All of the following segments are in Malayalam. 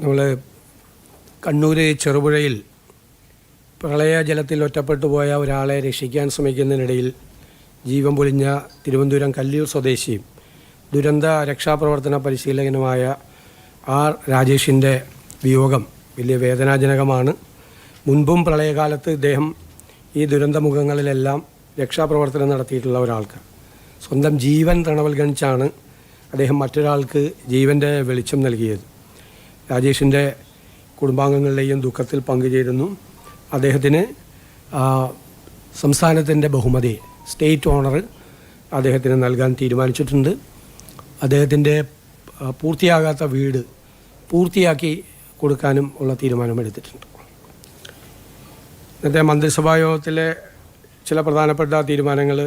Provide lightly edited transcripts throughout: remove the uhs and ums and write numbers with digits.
നമ്മൾ കണ്ണൂർ ചെറുപുഴയിൽ പ്രളയജലത്തിൽ ഒറ്റപ്പെട്ടു പോയ ഒരാളെ രക്ഷിക്കാൻ ശ്രമിക്കുന്നതിനിടയിൽ ജീവൻ പൊലിഞ്ഞ തിരുവനന്തപുരം കല്ലിയൂർ സ്വദേശിയും ദുരന്ത രക്ഷാപ്രവർത്തന പരിശീലകനുമായ ആർ രാജേഷിൻ്റെ വിയോഗം വലിയ വേദനാജനകമാണ്. മുൻപും പ്രളയകാലത്ത് ഇദ്ദേഹം ഈ ദുരന്തമുഖങ്ങളിലെല്ലാം രക്ഷാപ്രവർത്തനം നടത്തിയിട്ടുള്ള ഒരാൾക്ക് സ്വന്തം ജീവൻ തണവൽഗണിച്ചാണ് അദ്ദേഹം മറ്റൊരാൾക്ക് ജീവൻ്റെ വെളിച്ചം നൽകിയത്. രാജേഷിൻ്റെ കുടുംബാംഗങ്ങളുടെയും ദുഃഖത്തിൽ പങ്കുചേരുന്നു. അദ്ദേഹത്തിന് സംസ്ഥാനത്തിൻ്റെ ബഹുമതി സ്റ്റേറ്റ് ഓണർ അദ്ദേഹത്തിന് നൽകാൻ തീരുമാനിച്ചിട്ടുണ്ട്. അദ്ദേഹത്തിൻ്റെ പൂർത്തിയാകാത്ത വീട് പൂർത്തിയാക്കി കൊടുക്കാനും ഉള്ള തീരുമാനമെടുത്തിട്ടുണ്ട്. ഇന്നത്തെ മന്ത്രിസഭായോഗത്തിലെ ചില പ്രധാനപ്പെട്ട തീരുമാനങ്ങൾ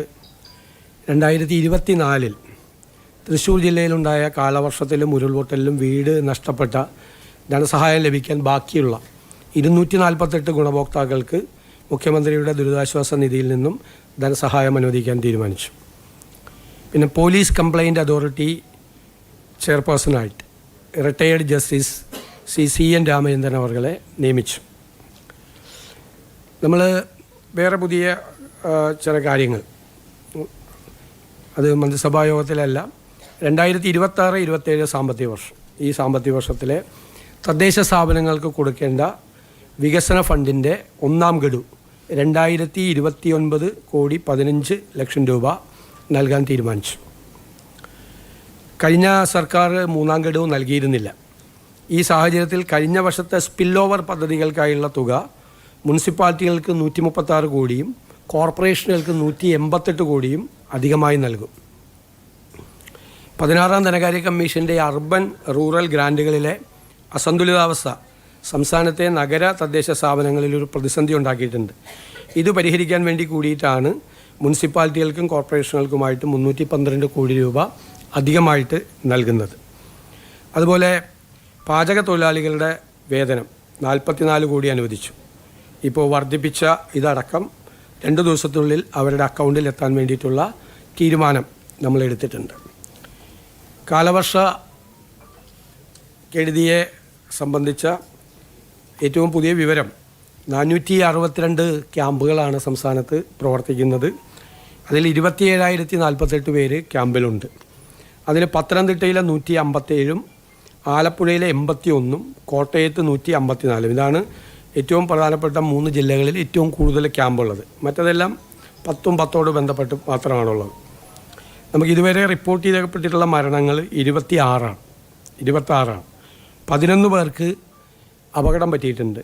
2024 തൃശ്ശൂർ ജില്ലയിലുണ്ടായ കാലവർഷത്തിലും ഉരുൾപൊട്ടലിലും വീട് നഷ്ടപ്പെട്ട ധനസഹായം ലഭിക്കാൻ ബാക്കിയുള്ള 248 ഗുണഭോക്താക്കൾക്ക് മുഖ്യമന്ത്രിയുടെ ദുരിതാശ്വാസ നിധിയിൽ നിന്നും ധനസഹായം അനുവദിക്കാൻ തീരുമാനിച്ചു. പിന്നെ പോലീസ് കംപ്ലയിൻറ്റ് അതോറിറ്റി ചെയർപേഴ്സണായിട്ട് റിട്ടയേർഡ് ജസ്റ്റിസ് CN രാമചന്ദ്രൻ അവരെ നിയമിച്ചു. നമ്മൾ വേറെ പുതിയ ചില കാര്യങ്ങൾ അത് മന്ത്രിസഭാ യോഗത്തിലല്ല, 2026-27 സാമ്പത്തിക വർഷം, ഈ സാമ്പത്തിക വർഷത്തിലെ തദ്ദേശ സ്ഥാപനങ്ങൾക്ക് കൊടുക്കേണ്ട വികസന ഫണ്ടിൻ്റെ ഒന്നാം ഗഡു 2029.15 രൂപ നൽകാൻ തീരുമാനിച്ചു. കഴിഞ്ഞ സർക്കാർ മൂന്നാം ഗഡു നൽകിയിരുന്നില്ല. ഈ സാഹചര്യത്തിൽ കഴിഞ്ഞ വർഷത്തെ സ്പിൽ ഓവർ പദ്ധതികൾക്കായുള്ള തുക മുനിസിപ്പാലിറ്റികൾക്ക് 136 കോടിയും കോർപ്പറേഷനുകൾക്ക് 188 കോടിയും അധികമായി നൽകും. 16ാം ധനകാര്യ കമ്മീഷൻ്റെ അർബൻ റൂറൽ ഗ്രാൻറ്റുകളിലെ അസന്തുലിതാവസ്ഥ സംസ്ഥാനത്തെ നഗര തദ്ദേശ സ്ഥാപനങ്ങളിലൊരു പ്രതിസന്ധി ഉണ്ടാക്കിയിട്ടുണ്ട്. ഇത് പരിഹരിക്കാൻ വേണ്ടി കൂടിയിട്ടാണ് മുനിസിപ്പാലിറ്റികൾക്കും കോർപ്പറേഷനുകൾക്കുമായിട്ട് 312 കോടി രൂപ അധികമായിട്ട് നൽകുന്നത്. അതുപോലെ പാചക തൊഴിലാളികളുടെ വേതനം 44 കോടി അനുവദിച്ചു. ഇപ്പോൾ വർദ്ധിപ്പിച്ച ഇതടക്കം 2 ദിവസത്തിനുള്ളിൽ അവരുടെ അക്കൗണ്ടിൽ എത്താൻ വേണ്ടിയിട്ടുള്ള തീരുമാനം നമ്മൾ എടുത്തിട്ടുണ്ട്. കാലവർഷ കെടുതിയെ സംബന്ധിച്ച ഏറ്റവും പുതിയ വിവരം 462 ക്യാമ്പുകളാണ് സംസ്ഥാനത്ത് പ്രവർത്തിക്കുന്നത്. അതിൽ 27,048 പേര് ക്യാമ്പിലുണ്ട്. അതിൽ പത്തനംതിട്ടയിലെ 157, ആലപ്പുഴയിലെ 81, കോട്ടയത്ത് 154. ഇതാണ് ഏറ്റവും പ്രധാനപ്പെട്ട 3 ജില്ലകളിൽ ഏറ്റവും കൂടുതൽ ക്യാമ്പുള്ളത്. മറ്റതെല്ലാം 10 ബന്ധപ്പെട്ട് മാത്രമാണുള്ളത്. നമുക്ക് ഇതുവരെ റിപ്പോർട്ട് ചെയ്യപ്പെട്ടിട്ടുള്ള മരണങ്ങൾ 26 ആണ്. 11 പേർക്ക് അപകടം പറ്റിയിട്ടുണ്ട്.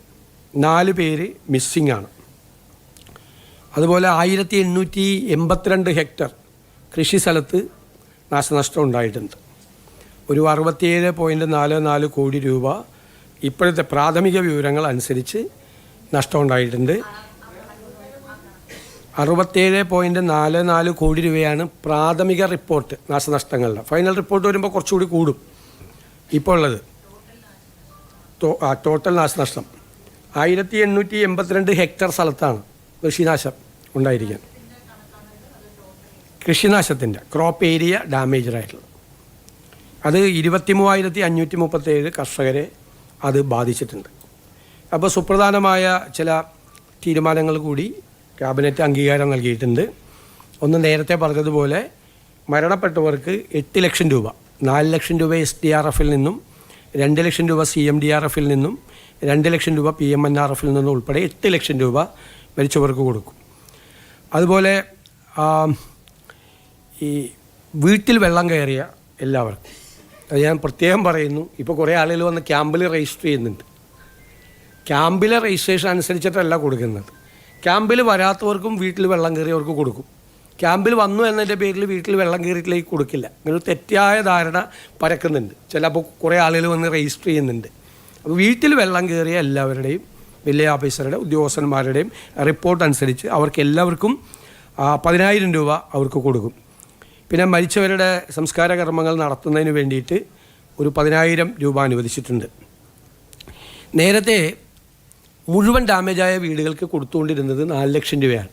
4 പേര് മിസ്സിംഗ് ആണ്. അതുപോലെ 1882 ഹെക്ടർ കൃഷി സ്ഥലത്ത് നാശനഷ്ടം ഉണ്ടായിട്ടുണ്ട്. ഒരു 67.44 കോടി രൂപ ഇപ്പോഴത്തെ പ്രാഥമിക വിവരങ്ങൾ അനുസരിച്ച് നഷ്ടമുണ്ടായിട്ടുണ്ട്. 67.44 കോടി രൂപയാണ് പ്രാഥമിക റിപ്പോർട്ട് നാശനഷ്ടങ്ങളുടെ. ഫൈനൽ റിപ്പോർട്ട് വരുമ്പോൾ കുറച്ചുകൂടി കൂടും. ഇപ്പോൾ ഉള്ളത് ടോട്ടൽ നാശനഷ്ടം 1882 ഹെക്ടർ സ്ഥലത്താണ് കൃഷിനാശം ഉണ്ടായിരിക്കാൻ. കൃഷിനാശത്തിൻ്റെ ക്രോപ്പ് ഏരിയ ഡാമേജായിട്ടുള്ളത് അത് 23,537 കർഷകരെ അത് ബാധിച്ചിട്ടുണ്ട്. അപ്പോൾ സുപ്രധാനമായ ചില തീരുമാനങ്ങൾ കൂടി ക്യാബിനറ്റ് അംഗീകാരം നൽകിയിട്ടുണ്ട്. ഒന്ന്, നേരത്തെ പറഞ്ഞതുപോലെ മരണപ്പെട്ടവർക്ക് 8 ലക്ഷം രൂപ, 4 ലക്ഷം രൂപ SDRF-ൽ നിന്നും 2 ലക്ഷം രൂപ CMDRF-ൽ നിന്നും 2 ലക്ഷം രൂപ PMNRF-ൽ നിന്നും ഉൾപ്പെടെ 8 ലക്ഷം രൂപ മരിച്ചവർക്ക് കൊടുക്കും. അതുപോലെ ഈ വീട്ടിൽ വെള്ളം കയറിയ എല്ലാവർക്കും, അത് ഞാൻ പ്രത്യേകം പറയുന്നു, ഇപ്പോൾ കുറേ ആളുകൾ വന്ന് ക്യാമ്പിൽ രജിസ്റ്റർ ചെയ്യുന്നുണ്ട്. ക്യാമ്പിലെ രജിസ്ട്രേഷൻ അനുസരിച്ചിട്ടല്ല കൊടുക്കുന്നത്. ക്യാമ്പിൽ വരാത്തവർക്കും വീട്ടിൽ വെള്ളം കയറിയവർക്ക് കൊടുക്കും. ക്യാമ്പിൽ വന്നു എന്നതിൻ്റെ പേരിൽ വീട്ടിൽ വെള്ളം കയറിയിട്ടിലേക്ക് കൊടുക്കില്ല. ഇങ്ങനൊരു തെറ്റായ ധാരണ പരക്കുന്നുണ്ട്. ചിലപ്പോൾ കുറേ ആളുകൾ വന്ന് രജിസ്റ്റർ ചെയ്യുന്നുണ്ട്. അപ്പോൾ വീട്ടിൽ വെള്ളം കയറിയ എല്ലാവരുടെയും വില്ലേജ് ഓഫീസറുടെ ഉദ്യോഗസ്ഥന്മാരുടെയും റിപ്പോർട്ട് അനുസരിച്ച് അവർക്ക് എല്ലാവർക്കും 10,000 രൂപ അവർക്ക് കൊടുക്കും. പിന്നെ മരിച്ചവരുടെ സംസ്കാര കർമ്മങ്ങൾ നടത്തുന്നതിന് വേണ്ടിയിട്ട് ഒരു 10,000 രൂപ അനുവദിച്ചിട്ടുണ്ട്. നേരത്തെ മുഴുവൻ ഡാമേജായ വീടുകൾക്ക് കൊടുത്തുകൊണ്ടിരുന്നത് 4 ലക്ഷം രൂപയാണ്.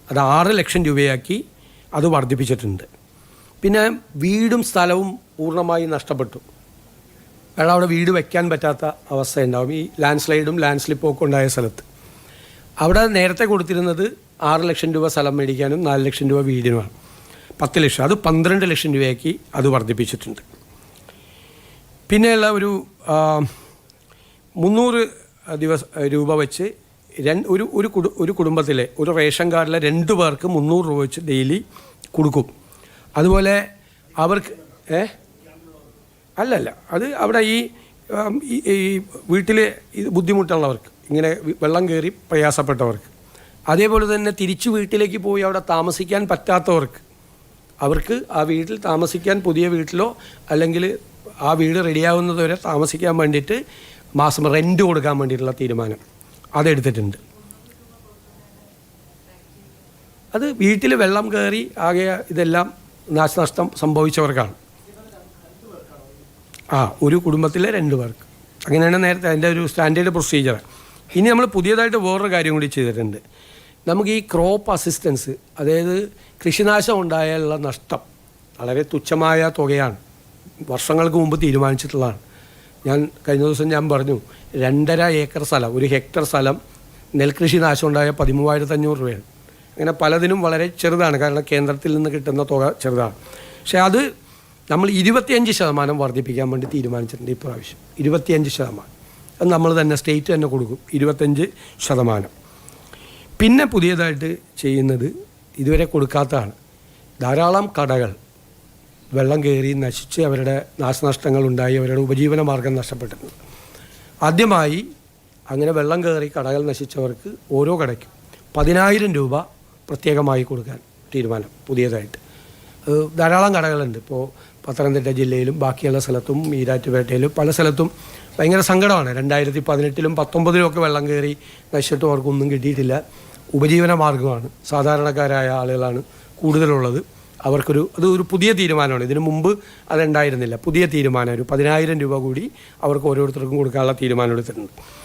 അത് 6 ലക്ഷം രൂപയാക്കി അത് വർദ്ധിപ്പിച്ചിട്ടുണ്ട്. പിന്നെ വീടും സ്ഥലവും പൂർണ്ണമായി നഷ്ടപ്പെട്ടു. കാരണം അവിടെ വീട് വെക്കാൻ പറ്റാത്ത അവസ്ഥയുണ്ടാവും ഈ ലാൻഡ് സ്ലൈഡും ലാൻഡ് സ്ലിപ്പും ഒക്കെ ഉണ്ടായ സ്ഥലത്ത്. അവിടെ നേരത്തെ കൊടുത്തിരുന്നത് 6 ലക്ഷം രൂപ സ്ഥലം മേടിക്കാനും 4 ലക്ഷം രൂപ വീടിനുമാണ്. 10 ലക്ഷം, അത് 12 ലക്ഷം രൂപയാക്കി അത് വർദ്ധിപ്പിച്ചിട്ടുണ്ട്. പിന്നെയുള്ള ഒരു 300 രൂപ വെച്ച് ഒരു കുടുംബത്തിലെ ഒരു റേഷൻ കാർഡിലെ 2 പേർക്ക് 300 രൂപ വെച്ച് ഡെയിലി കൊടുക്കും. അതുപോലെ അവർക്ക് അല്ലല്ല, അത് അവിടെ ഈ വീട്ടിൽ ബുദ്ധിമുട്ടുള്ളവർക്ക്, ഇങ്ങനെ വെള്ളം കയറി പ്രയാസപ്പെട്ടവർക്ക്, അതേപോലെ തന്നെ തിരിച്ച് വീട്ടിലേക്ക് പോയി അവിടെ താമസിക്കാൻ പറ്റാത്തവർക്ക്, അവർക്ക് ആ വീട്ടിൽ താമസിക്കാൻ പുതിയ വീട്ടിലോ അല്ലെങ്കിൽ ആ വീട് റെഡിയാവുന്നതുവരെ താമസിക്കാൻ വേണ്ടിയിട്ട് മാസം റെൻറ്റ് കൊടുക്കാൻ വേണ്ടിയിട്ടുള്ള തീരുമാനം അതെടുത്തിട്ടുണ്ട്. അത് വീട്ടിൽ വെള്ളം കയറി ആകെ ഇതെല്ലാം നാശനഷ്ടം സംഭവിച്ചവർക്കാണ്. ഒരു കുടുംബത്തിലെ 2 പേർക്ക്. അങ്ങനെയാണ് നേരത്തെ അതിൻ്റെ ഒരു സ്റ്റാൻഡേർഡ് പ്രൊസീജിയർ. ഇനി നമ്മൾ പുതിയതായിട്ട് വേറൊരു കാര്യം കൂടി ചെയ്തിട്ടുണ്ട്. നമുക്ക് ഈ ക്രോപ്പ് അസിസ്റ്റൻസ്, അതായത് കൃഷിനാശം ഉണ്ടായാലുള്ള നഷ്ടം വളരെ തുച്ഛമായ തുകയാണ്, വർഷങ്ങൾക്ക് മുമ്പ് തീരുമാനിച്ചിട്ടുള്ളതാണ്. കഴിഞ്ഞ ദിവസം ഞാൻ പറഞ്ഞു 2.5 ഏക്കർ സ്ഥലം, 1 ഹെക്ടർ സ്ഥലം നെൽകൃഷി നാശം ഉണ്ടായ 13,500 രൂപയാണ്. അങ്ങനെ പലതിനും വളരെ ചെറുതാണ്, കാരണം കേന്ദ്രത്തിൽ നിന്ന് കിട്ടുന്ന തുക ചെറുതാണ്. പക്ഷേ അത് നമ്മൾ 25% വർദ്ധിപ്പിക്കാൻ വേണ്ടി തീരുമാനിച്ചിട്ടുണ്ട് ഇപ്രാവശ്യം. 25%. അത് നമ്മൾ തന്നെ സ്റ്റേറ്റ് തന്നെ കൊടുക്കും, 25%. പിന്നെ പുതിയതായിട്ട് ചെയ്യുന്നത് ഇതുവരെ കൊടുക്കാത്തതാണ്. ധാരാളം കടകൾ വെള്ളം കയറി നശിച്ച് അവരുടെ നാശനഷ്ടങ്ങളുണ്ടായി, അവരുടെ ഉപജീവന മാർഗം നഷ്ടപ്പെട്ടിട്ടുണ്ട്. ആദ്യമായി അങ്ങനെ വെള്ളം കയറി കടകൾ നശിച്ചവർക്ക് ഓരോ കടയ്ക്കും 10,000 രൂപ പ്രത്യേകമായി കൊടുക്കാൻ തീരുമാനം പുതിയതായിട്ട്. ധാരാളം കടകളുണ്ട് ഇപ്പോൾ പത്തനംതിട്ട ജില്ലയിലും ബാക്കിയുള്ള സ്ഥലത്തും ഈരാറ്റുപേട്ടയിലും പല സ്ഥലത്തും ഭയങ്കര സങ്കടമാണ്. 2018-ലും 2019-ലും ഒക്കെ വെള്ളം കയറി നശിച്ചിട്ടും അവർക്കൊന്നും കിട്ടിയിട്ടില്ല. ഉപജീവന മാർഗമാണ്, സാധാരണക്കാരായ ആളുകളാണ് കൂടുതലുള്ളത്. അതൊരു പുതിയ തീരുമാനമാണ്. ഇതിനു മുമ്പ് അതുണ്ടായിരുന്നില്ല. പുതിയ തീരുമാനം, ഒരു 10,000 രൂപ കൂടി അവർക്ക് ഓരോരുത്തർക്കും കൊടുക്കാനുള്ള തീരുമാനം എടുത്തിട്ടുണ്ട്.